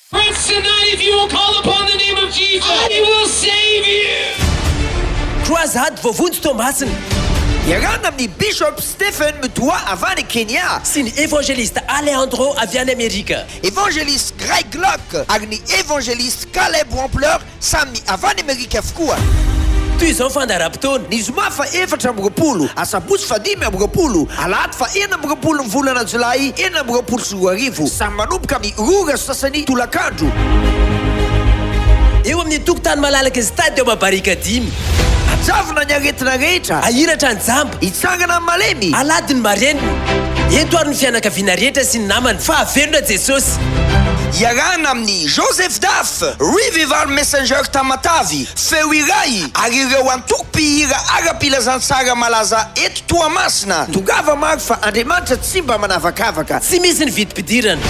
Friends, tonight if you will call upon the name of Jesus, He will save you. CROISADE VOAVONJY Toamasina. Iarahana amin'ny Bishop Stephen Mutua avy any Kenya. Sy ny évangéliste Alejandro avy any Amerika. Évangéliste Greg Locke ary ny évangéliste Caleb Wampleur samy avy any Amerika avokoa. Toy izao fandaharam-potoana. Ny zoma fa 4 asabotsy fa 5 alahady fa 4 ny volana jolay 2024 samy manomboka amin'ny rora sasany tolakandro. Eo amin'ny tokotany malalaka stade Mabarika 5. Ajavona ny aretina rehetra, Ahiratra ny jamba, hitsangana amin'ny malemy, alady ny marenina. Eto ary ny fianakaviana rehetra sy ny namany fa avelona Jesosy. Iarahana amin'ny Joseph Daf, Revival Messenger Tamatavy, feo iray ary ireo antoko-pihira ara-pilazantsara malaza eto Toamasina. Tongava maro fa Andriamanitra tsy mba manavakavaka. Tsy misy ny vidim-pidirana.